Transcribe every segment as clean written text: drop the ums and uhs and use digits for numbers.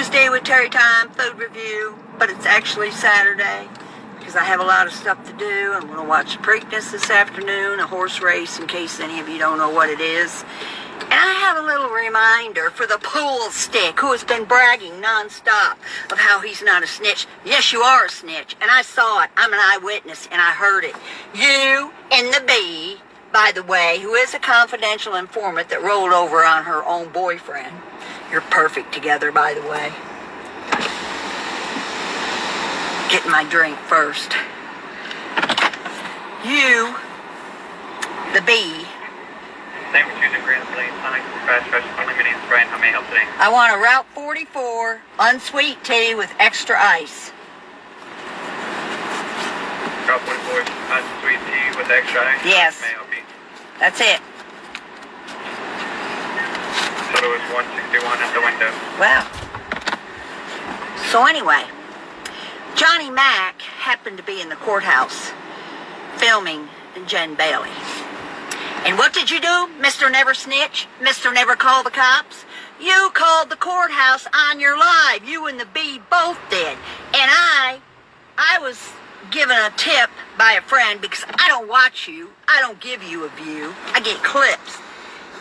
Tuesday with Terry Time food review, but it's actually Saturday because I have a lot of stuff to do. I'm going to watch Preakness this afternoon, a horse race, in case any of you don't know what it is. And I have a little reminder for the Poolstick, who has been bragging nonstop of how he's not a snitch. Yes, you are a snitch, and I saw it. I'm an eyewitness, and I heard it. You and the bee, by the way, who is a confidential informant that rolled over on her own boyfriend. You're perfect together, by the way. Getting my drink first. You, the bee. Thank you for choosing Grand Plains Sonic Fast Fresh. My name is Brian. How may I help today? I want a Route 44 unsweet tea with extra ice. Route 44 unsweet tea with extra ice? Yes. May I help you? That's it. Total is 161 at the window. Wow. So anyway, Johnny Mac happened to be in the courthouse filming Jen Bailey. And what did you do, Mr. Never Snitch? Mr. Never Call the Cops? You called the courthouse on your live. You and the bee both did. And I was given a tip by a friend because I don't watch you. I don't give you a view. I get clips.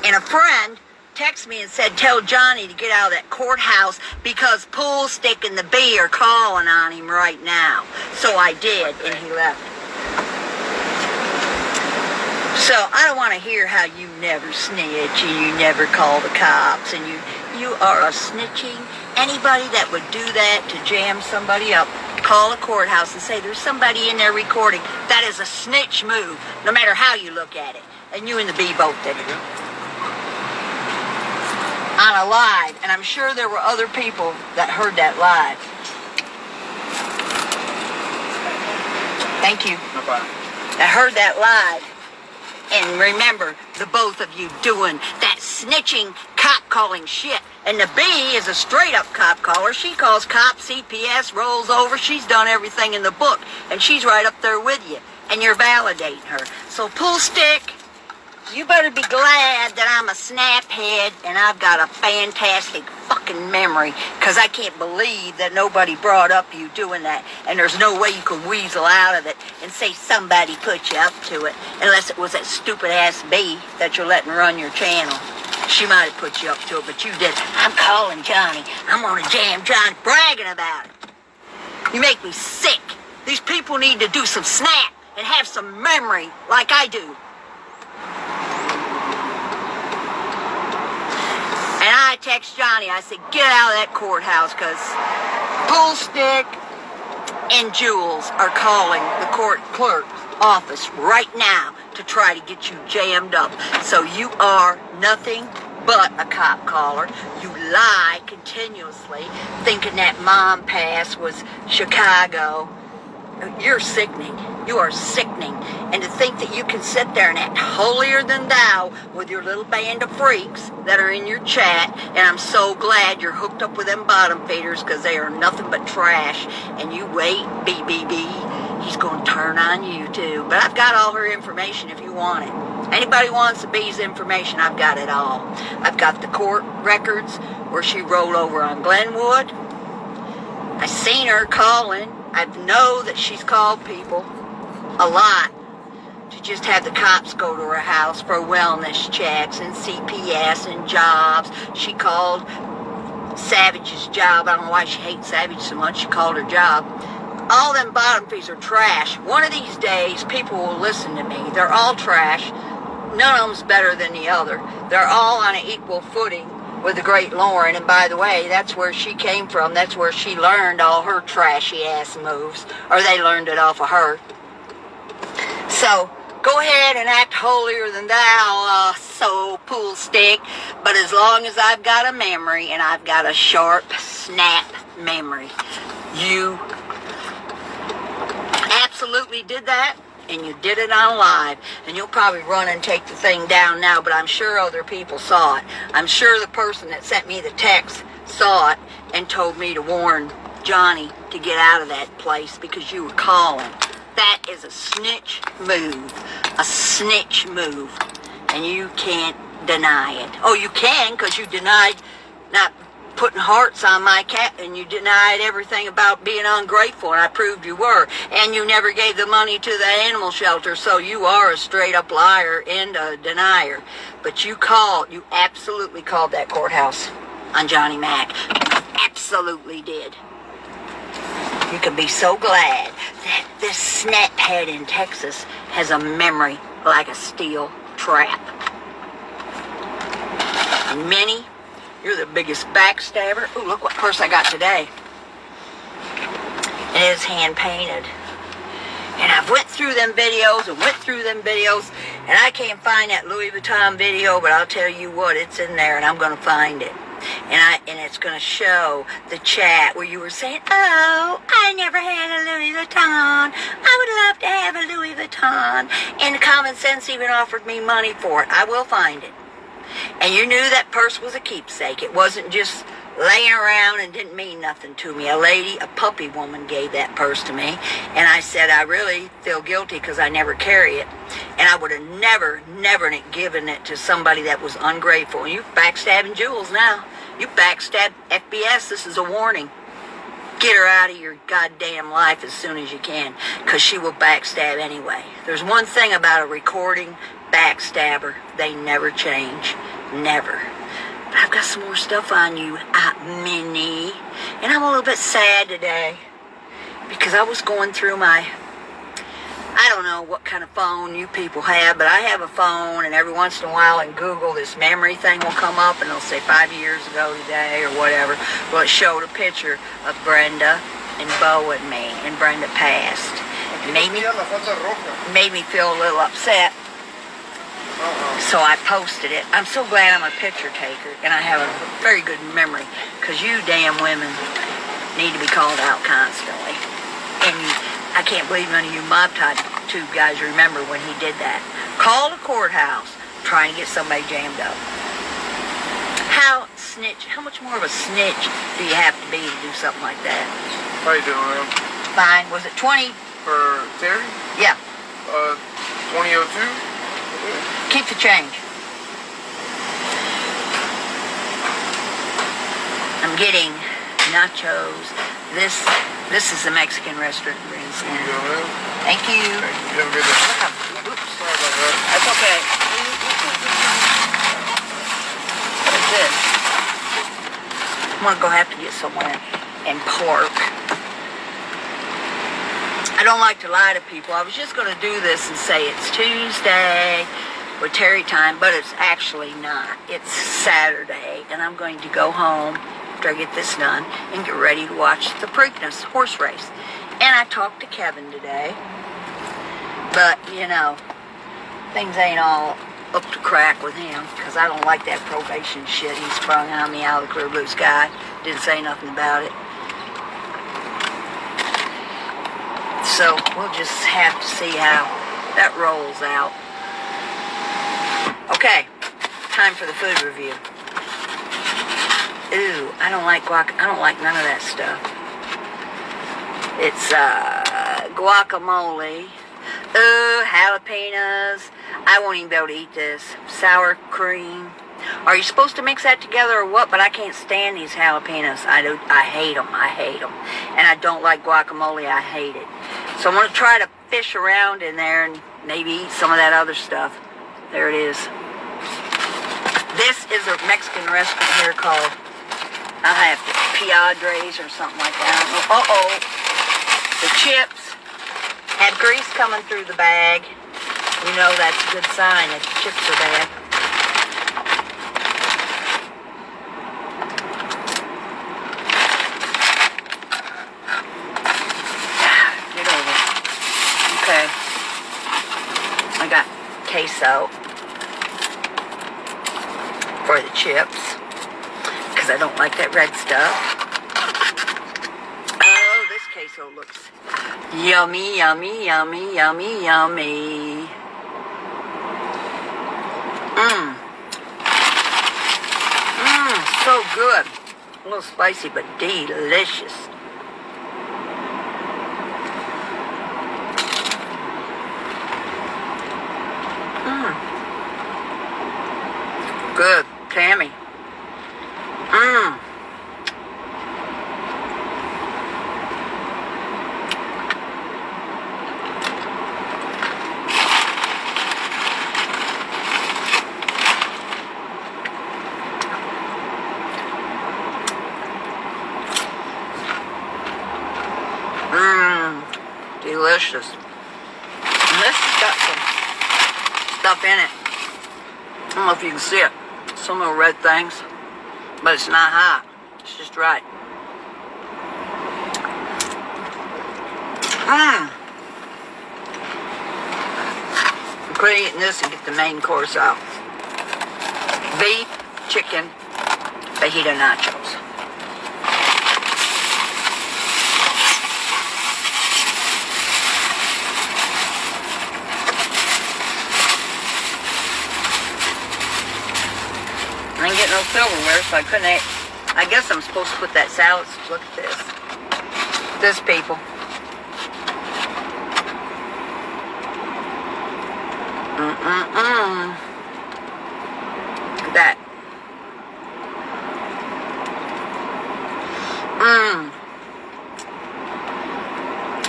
And a friend texted me and said, tell Johnny to get out of that courthouse because Poolstick and the bee are calling on him right now. So I did, and he left. So I don't want to hear how you never snitch and you never call the cops and you are a snitching. Anybody that would do that to jam somebody up, call a courthouse and say there's somebody in there recording. That is a snitch move, no matter how you look at it. And you and the bee both did it. On a live, and I'm sure there were other people that heard that live. Thank you. No problem. That heard that live. And remember, the both of you doing that snitching, cop-calling shit. And the bee is a straight-up cop caller. She calls cops, CPS, rolls over. She's done everything in the book. And she's right up there with you. And you're validating her. So, Poolstick, you better be glad that I'm a snaphead and I've got a fantastic fucking memory, because I can't believe that nobody brought up you doing that, and there's no way you could weasel out of it and say somebody put you up to it, unless it was that stupid ass bee that you're letting run your channel. She might have put you up to it, but you did. I'm calling Johnny. I'm gonna jam Johnny, bragging about it. You make me sick. These people need to do some snap and have some memory like I do. And I text Johnny, I said, get out of that courthouse, because Poolstick and Jules are calling the court clerk's office right now to try to get you jammed up. So you are nothing but a cop caller. You lie continuously, thinking that Mom Pass was Chicago. You're sickening. You are sickening. And to think that you can sit there and act holier than thou with your little band of freaks that are in your chat. And I'm so glad you're hooked up with them bottom feeders, because they are nothing but trash. And you wait, BBB. He's going to turn on you too. But I've got all her information if you want it. Anybody wants the bee's information, I've got it all. I've got the court records where she rolled over on Glenwood. I seen her calling. I know that she's called people a lot to just have the cops go to her house for wellness checks and CPS and jobs. She called Savage's job. I don't know why she hates Savage so much. She called her job. All them bottom fees are trash. One of these days, people will listen to me. They're all trash. None of them's better than the other. They're all on an equal footing with the great Lauren, and by the way, that's where she came from. That's where she learned all her trashy ass moves, or they learned it off of her. So go ahead and act holier than thou, so Poolstick. But as long as I've got a memory, and I've got a sharp snap memory, you absolutely did that. And you did it on live, and you'll probably run and take the thing down now, but I'm sure other people saw it. I'm sure the person that sent me the text saw it and told me to warn Johnny to get out of that place because you were calling. That is a snitch move. A snitch move. And you can't deny it. Oh, you can, because you denied not putting hearts on my cat, and you denied everything about being ungrateful, and I proved you were. And you never gave the money to the animal shelter, so you are a straight-up liar and a denier. But you absolutely called that courthouse on Johnny Mac. You absolutely did. You can be so glad that this snaphead in Texas has a memory like a steel trap. And Minnie, you're the biggest backstabber. Ooh, look what purse I got today. It is hand-painted. And I've went through them videos, and I can't find that Louis Vuitton video, but I'll tell you what, it's in there, and I'm going to find it. And it's going to show the chat where you were saying, oh, I never had a Louis Vuitton. I would love to have a Louis Vuitton. And Common Sense even offered me money for it. I will find it. And you knew that purse was a keepsake. It wasn't just laying around and didn't mean nothing to me. A puppy woman gave that purse to me. And I said, I really feel guilty because I never carry it. And I would have never given it to somebody that was ungrateful. You backstabbing Jules now. You backstab FBS. This is a warning. Get her out of your goddamn life as soon as you can, because she will backstab anyway. There's one thing about a recording backstabber. They never change. Never. But I've got some more stuff on you, Minnie. And I'm a little bit sad today because I was going through I don't know what kind of phone you people have, but I have a phone, and every once in a while in Google, this memory thing will come up, and it'll say 5 years ago today or whatever. Well, it showed a picture of Brenda and Bo and me, and Brenda passed. It made me feel a little upset. So I posted it. I'm so glad I'm a picture taker, and I have a very good memory, because you damn women need to be called out constantly. And I can't believe none of you Mob Tube guys remember when he did that. Called a courthouse trying to get somebody jammed up. How much more of a snitch do you have to be to do something like that? How you doing, man? Fine. Was it 20? For Terry? Yeah. 2002? Keep the change. I'm getting nachos. This is the Mexican restaurant in Greenstand. Thank you. You have a good day. Oops. Sorry about that. That's okay. What is this? I'm going to have to get somewhere and park. I don't like to lie to people. I was just going to do this and say it's Tuesday with Terry time, but it's actually not. It's Saturday, and I'm going to go home after I get this done and get ready to watch the Preakness horse race. And I talked to Kevin today, but, you know, things ain't all up to crack with him, because I don't like that probation shit he sprung on me out of the clear blue sky. Didn't say nothing about it. So we'll just have to see how that rolls out. Okay, time for the food review. Ooh, I don't like guac. I don't like none of that stuff. It's guacamole. Ooh, jalapenos. I won't even be able to eat this. Sour cream. Are you supposed to mix that together or what? But I can't stand these jalapenos. I hate them. I hate them. And I don't like guacamole. I hate it. So I'm going to try to fish around in there and maybe eat some of that other stuff. There it is. This is a Mexican restaurant here called, I have to, Piadres or something like that. Uh-oh. The chips have grease coming through the bag. You know that's a good sign that the chips are bad. Get over it. Okay. I got queso for the chips, because I don't like that red stuff. Oh, this queso looks yummy, yummy, yummy, yummy, yummy. So good. A little spicy, but delicious. Good. Tammy. delicious. And this has got some stuff in it. I don't know if you can see it. Some little red things. But it's not hot. It's just right. I'm eating this and get the main course out. Beef, chicken, fajita nachos. I didn't get no silverware, so I couldn't eat. I guess I'm supposed to put that salad. Look at this. This, people. Look at that.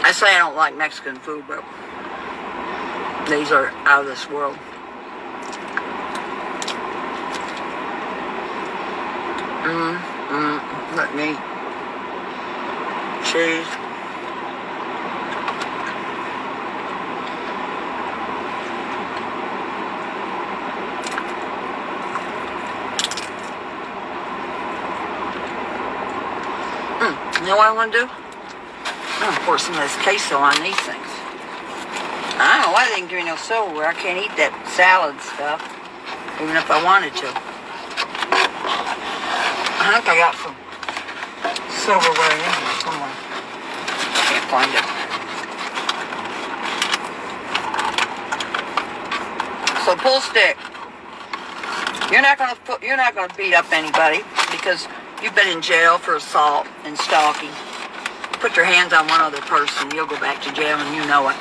I say I don't like Mexican food, but these are out of this world. Let me cheese. You know what I want to do? I'm going to pour some of this queso on these things. I don't know why they didn't give me no silverware. I can't eat that salad stuff, even if I wanted to. I think I got some silverware in here somewhere. Can't find it. So Poolstick, you're not gonna beat up anybody because you've been in jail for assault and stalking. Put your hands on one other person, you'll go back to jail, and you know it.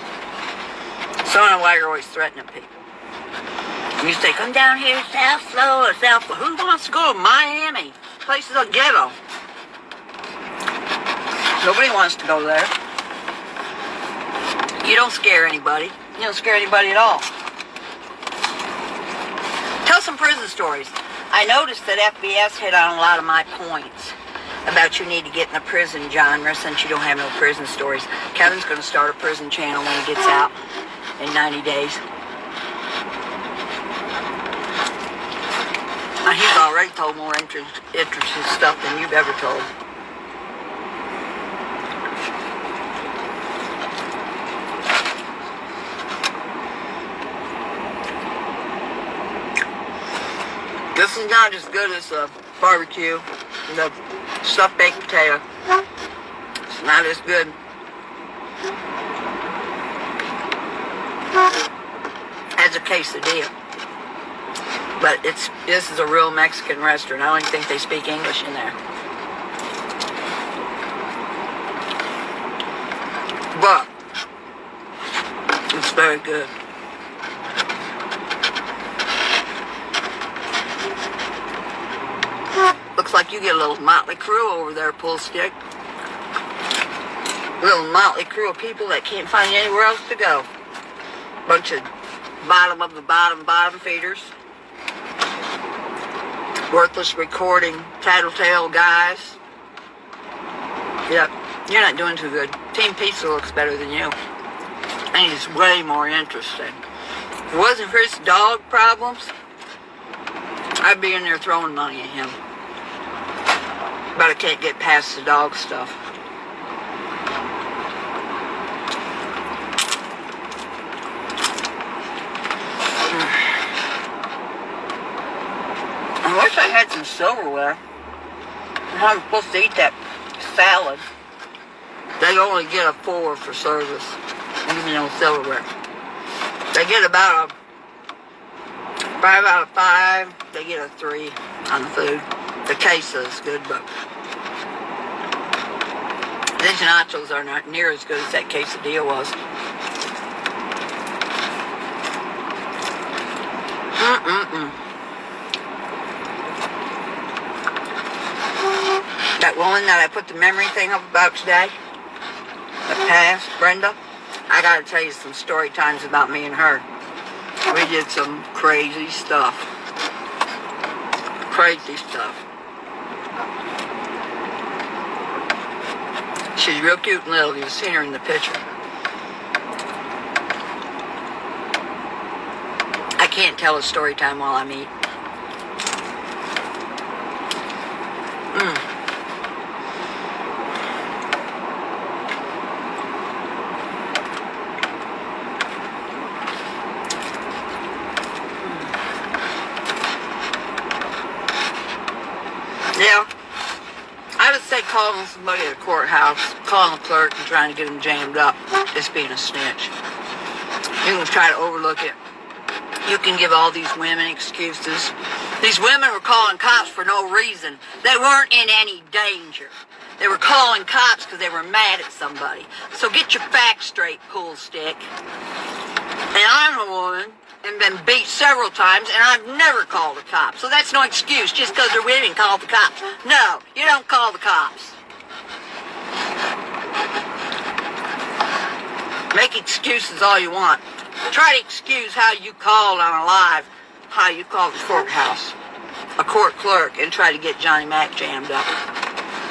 So I don't know why you're always threatening people. And you say, come down here, South Florida, South Florida. Who wants to go to Miami? Places are ghetto. Nobody wants to go there. You don't scare anybody. You don't scare anybody at all. Tell some prison stories. I noticed that FBS hit on a lot of my points about you need to get in the prison genre since you don't have no prison stories. Kevin's going to start a prison channel when he gets out in 90 days. He's already told more interesting stuff than you've ever told. This is not as good as the barbecue, the stuffed baked potato. It's not as good. As a quesadilla. But this is a real Mexican restaurant. I don't even think they speak English in there. But it's very good. Looks like you get a little motley crew over there, Poolstick. A little motley crew of people that can't find anywhere else to go. Bunch of bottom of the bottom feeders. Worthless recording, tattletale guys. Yep, you're not doing too good. Team Pizza looks better than you. And he's way more interesting. If it wasn't for his dog problems, I'd be in there throwing money at him. But I can't get past the dog stuff. I wish I had some silverware. I'm supposed to eat that salad. They only get a 4 for service, even no silverware. They get about a 5 out of 5. They get a 3 on the food. The queso is good, but these nachos are not near as good as that quesadilla was. That woman that I put the memory thing up about today, the past, Brenda, I gotta tell you some story times about me and her. We did some crazy stuff. Crazy stuff. She's real cute and little. You've seen her in the picture. tell a story time while I eat. Yeah, I would say calling somebody at the courthouse, calling the clerk and trying to get them jammed up is being a snitch. You can try to overlook it. You can give all these women excuses. These women were calling cops for no reason. They weren't in any danger. They were calling cops because they were mad at somebody. So get your facts straight, Poolstick. And I'm a woman and been beat several times, and I've never called the cops. So that's no excuse. Just because they're women, call the cops. No, you don't call the cops. Make excuses all you want. Try to excuse how you called on a live, how you called the courthouse, a court clerk, and try to get Johnny Mac jammed up.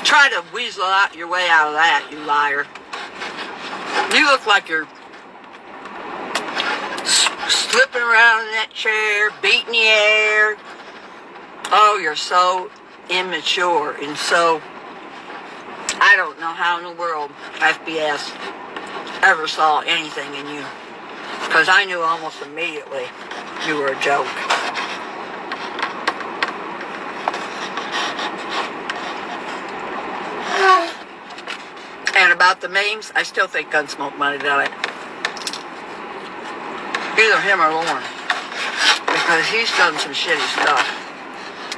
Try to weasel out your way out of that, you liar. You look like you're slipping around in that chair, beating the air. Oh, you're so immature, and so I don't know how in the world FBS ever saw anything in you, because I knew almost immediately you were a joke. And about the memes, I still think Gunsmoke might have done it. Either him or Lauren, because he's done some shitty stuff.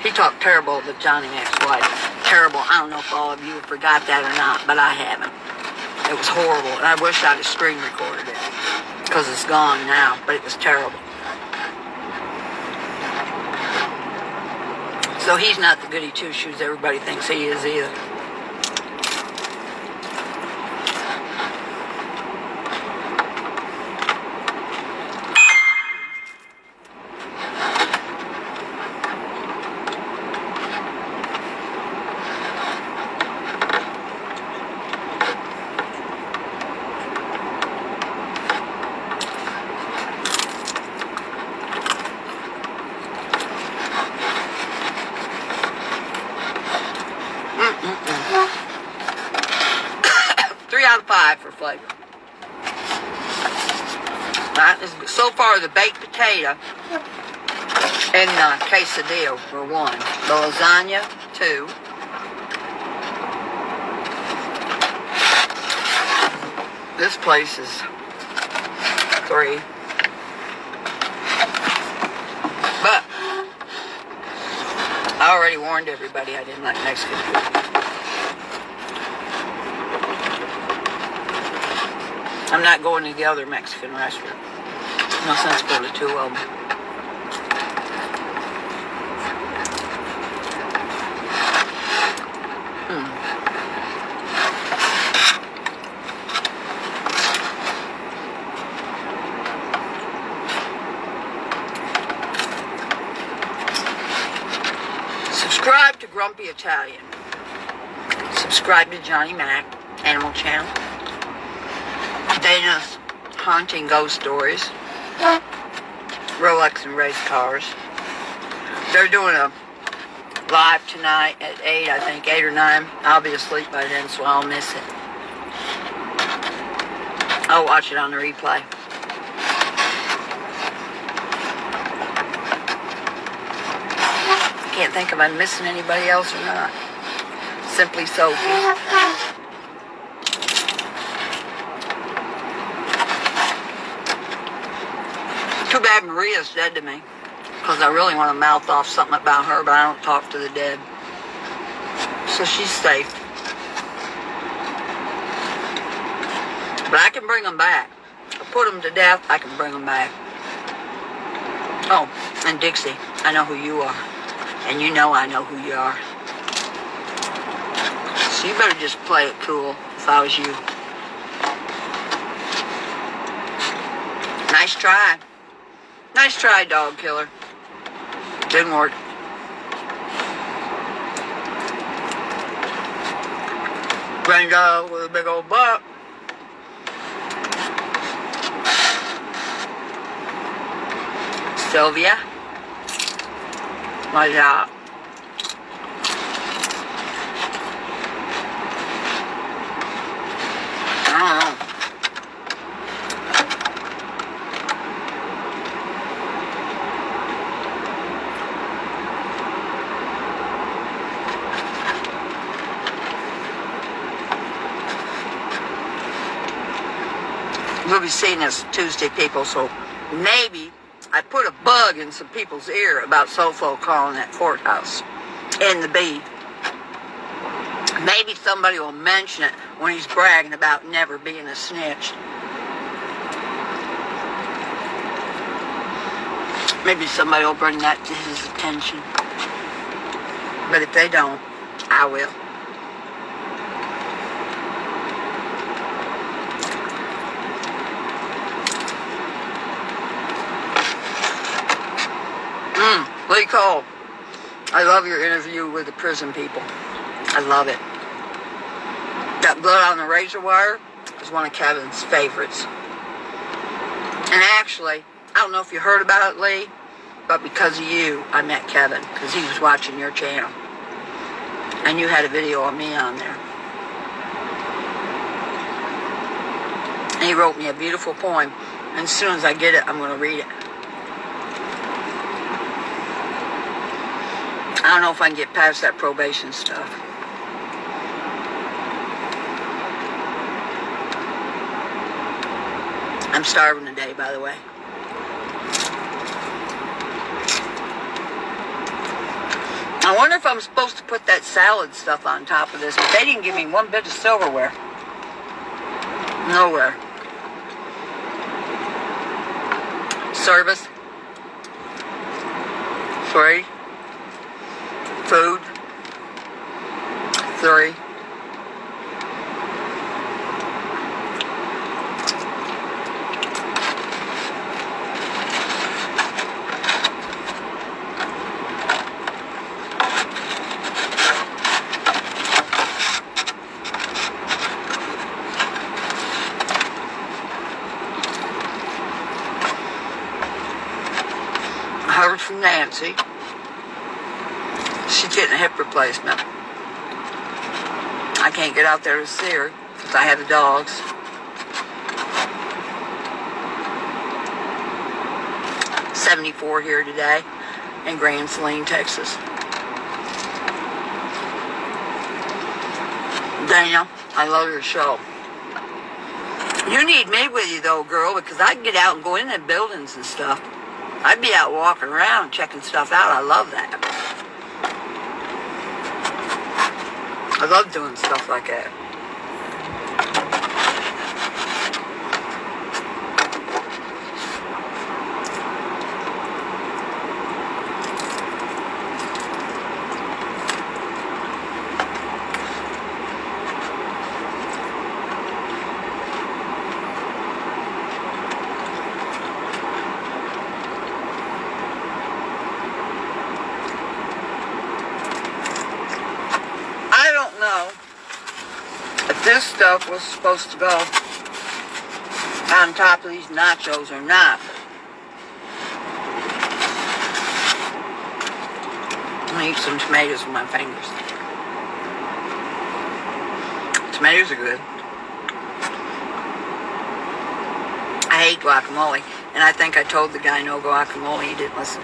He talked terrible to Johnny Mac's wife. Terrible. I don't know if all of you forgot that or not, but I haven't. It was horrible, and I wish I'd have screen recorded it, because it's gone now, but it was terrible. So he's not the goody two-shoes everybody thinks he is either. Out of 5 for flavor. That is so far the baked potato and quesadilla for 1. The lasagna 2. This place is 3. But I already warned everybody I didn't like Mexican food. I'm not going to the other Mexican restaurant. No sense going to 2 of them. Subscribe to Grumpy Italian. Subscribe to Johnny Mac Animal Channel. Dana's Haunting Ghost Stories. Rolex and Race Cars. They're doing a live tonight at 8, I think, 8 or 9. I'll be asleep by then, so I'll miss it. I'll watch it on the replay. I can't think if I'm missing anybody else or not. Simply Sophie. Too bad Maria's dead to me, because I really want to mouth off something about her, but I don't talk to the dead. So she's safe. But I can bring them back. I put them to death, I can bring them back. Oh, and Dixie, I know who you are. And you know I know who you are. So you better just play it cool if I was you. Nice try. Nice try, dog killer. Didn't work. Granddad with a big old butt. Sylvia. What's up? I don't know. We'll be seeing this Tuesday, people, so maybe I put a bug in some people's ear about Sofo calling that courthouse in the B. Maybe somebody will mention it when he's bragging about never being a snitch. Maybe somebody will bring that to his attention. But if they don't, I will. Lee Cole, I love your interview with the prison people. I love it. That blood on the razor wire is one of Kevin's favorites. And actually, I don't know if you heard about it, Lee, but because of you, I met Kevin, because he was watching your channel. And you had a video of me on there. And he wrote me a beautiful poem. And as soon as I get it, I'm going to read it. I don't know if I can get past that probation stuff. I'm starving today, by the way. I wonder if I'm supposed to put that salad stuff on top of this, but they didn't give me one bit of silverware. Nowhere. Service. Free. Food. 3. I heard from Nancy. She's getting a hip replacement. I can't get out there to see her because I have the dogs. .74 here today in Grand Saline, Texas. Daniel, I love your show. You need me with you though, girl, because I can get out and go in the buildings and stuff. I'd be out walking around checking stuff out. I love that. I love doing stuff like that. This stuff was supposed to go on top of these nachos or not. I'm gonna eat some tomatoes with my fingers. Tomatoes are good. I hate guacamole, and I think I told the guy no guacamole. He didn't listen.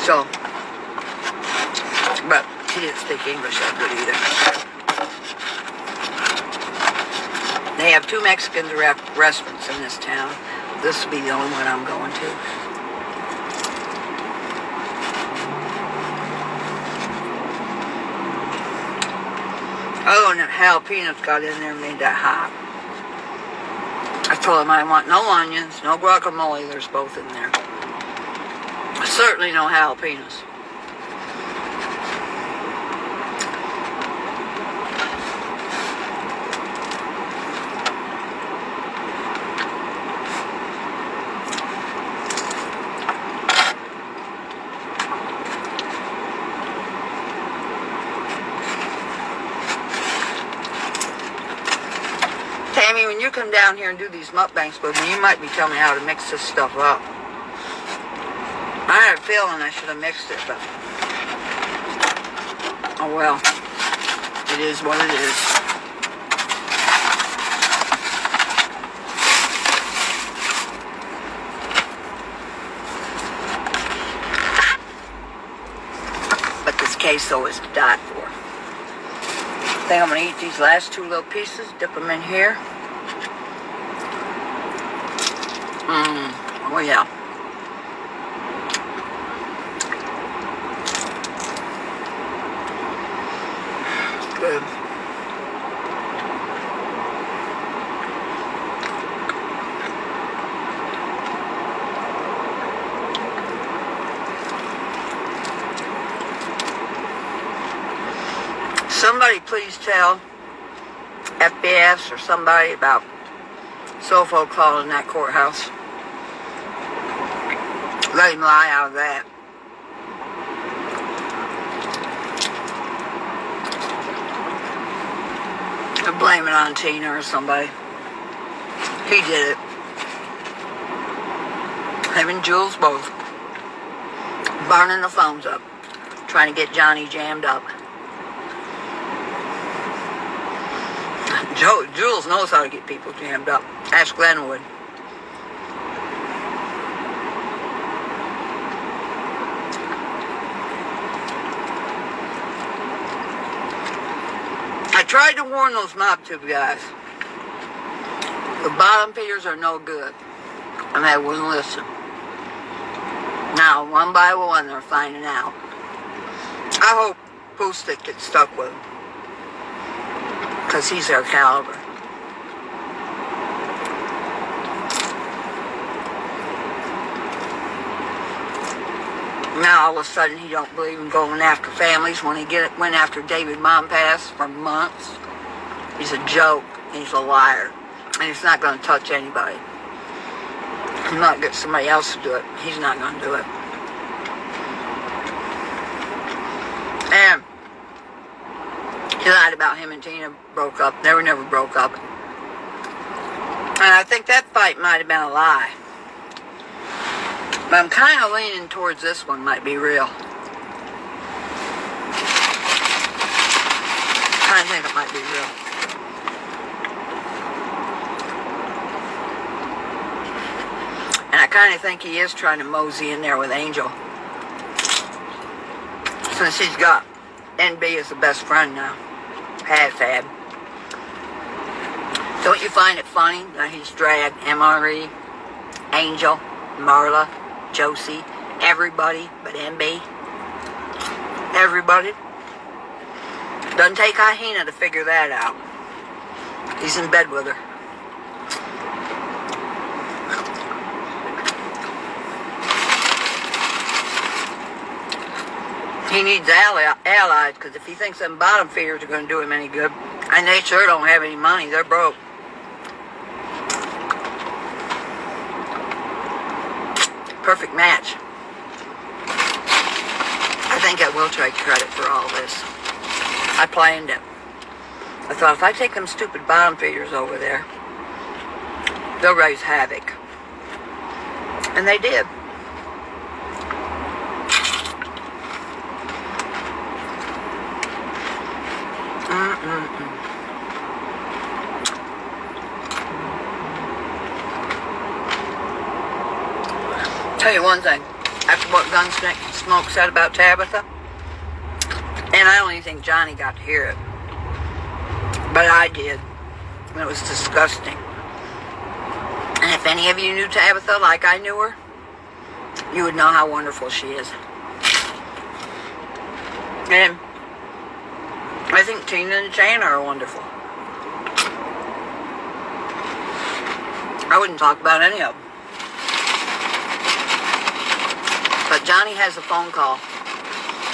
So, but he didn't speak English that good either. They have 2 Mexican restaurants in this town. This will be the only one I'm going to. Oh, and the jalapenos got in there and made that hot. I told them I want no onions, no guacamole. There's both in there. Certainly no jalapenos. Tammy, when you come down here and do these mukbangs with me, you might be telling me how to mix this stuff up. I had a feeling I should have mixed it, but oh well. It is what it is. But this queso is to die for. I think I'm going to eat these last two little pieces, dip them in here. Oh yeah. Good. Somebody please tell FBS or somebody about Sofo calling that courthouse. Let him lie out of that. Or blame it on Tina or somebody. He did it. Him and Jules both. Burning the phones up. Trying to get Johnny jammed up. Jules knows how to get people jammed up. Ask Glenwood. I tried to warn those mob tube guys. The bottom feeders are no good. And they wouldn't listen. Now, one by one, they're finding out. I hope Poolstick gets stuck with them. Because he's their caliber. Now all of a sudden he don't believe in going after families when he went after David Mompass for months. He's a joke. He's a liar. And he's not going to touch anybody. He might get somebody else to do it. He's not going to do it. And he lied about him and Tina broke up. They were never broke up. And I think that fight might have been a lie. But I'm kind of leaning towards this one might be real. I think it might be real. And I kind of think he is trying to mosey in there with Angel. Since he's got NB as the best friend now. Has had. Don't you find it funny that he's dragged MRE, Angel, Marla, Josie, everybody but MB? Everybody? Doesn't take Hyena to figure that out. He's in bed with her. He needs allies, because if he thinks them bottom feeders are going to do him any good, and they sure don't have any money, they're broke. Perfect match. I think I will take credit for all this. I planned it. I thought if I take them stupid bottom feeders over there, they'll raise havoc. And they did. Tell you one thing, after what Gunsmoke said about Tabitha, and I don't even think Johnny got to hear it, but I did, and it was disgusting. And if any of you knew Tabitha like I knew her, you would know how wonderful she is. And I think Tina and Jana are wonderful. I wouldn't talk about any of them. But Johnny has a phone call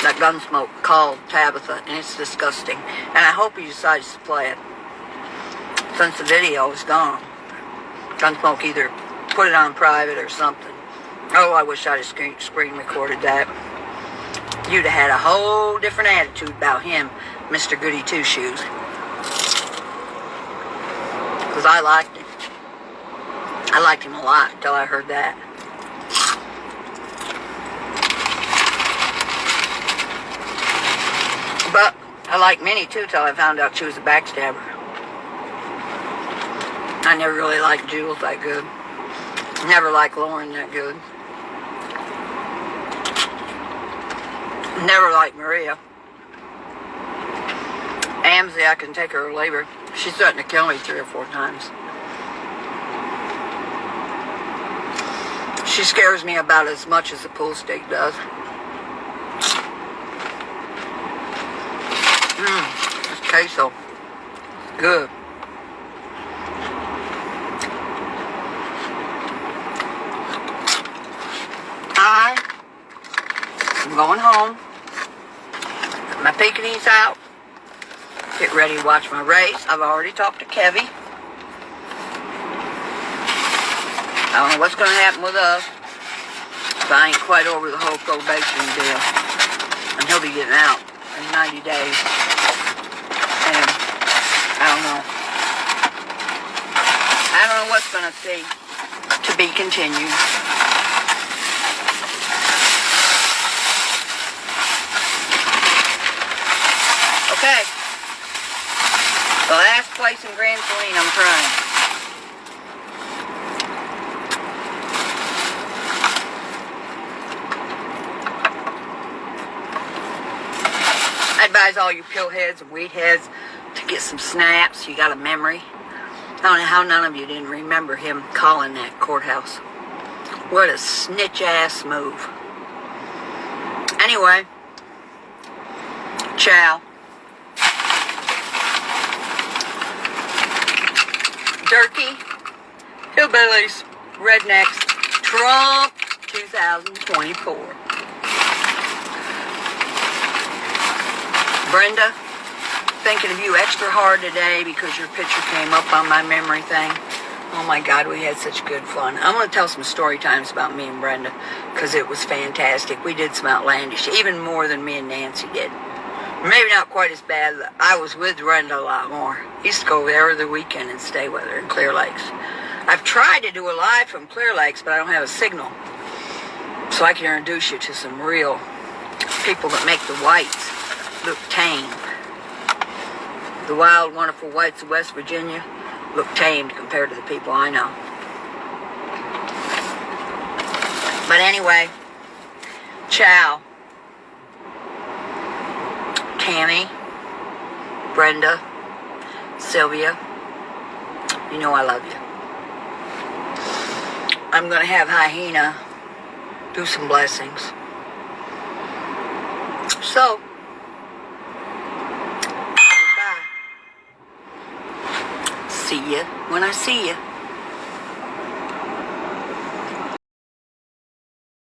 that Gunsmoke called Tabitha, and it's disgusting. And I hope he decides to play it. Since the video is gone. Gunsmoke either put it on private or something. Oh, I wish I'd have screen recorded that. You'd have had a whole different attitude about him, Mr. Goody Two-Shoes. Because I liked him. I liked him a lot until I heard that. I liked Minnie too till I found out she was a backstabber. I never really liked Jules that good. Never liked Lauren that good. Never liked Maria. Amzie, I can take her or leave her. She's threatened to kill me 3 or 4 times. She scares me about as much as the Poolstick does. This queso. Good. I'm going home. Put my Pekingese out. Get ready to watch my race. I've already talked to Kevy. I don't know what's going to happen with us. But I ain't quite over the whole probation deal. And he'll be getting out in 90 days. And I don't know. I don't know what's going to see. To be continued. Okay. The last place in Grand Saline I'm trying. I advise all you pill heads and weed heads to get some snaps. You got a memory. I don't know how none of you didn't remember him calling that courthouse. What a snitch ass move. Anyway. Ciao. Turkey, hillbillies, rednecks, Trump 2024. Brenda, thinking of you extra hard today because your picture came up on my memory thing. Oh my God, we had such good fun. I'm going to tell some story times about me and Brenda because it was fantastic. We did some outlandish, even more than me and Nancy did. Maybe not quite as bad. I was with Brenda a lot more. Used to go over there every weekend and stay with her in Clear Lakes. I've tried to do a live from Clear Lakes, but I don't have a signal. So I can introduce you to some real people that make the whites look tame. The wild, wonderful whites of West Virginia look tamed compared to the people I know. But anyway, ciao. Tammy, Brenda, Sylvia, you know I love you. I'm going to have Hyena do some blessings. So, goodbye. See ya when I see ya.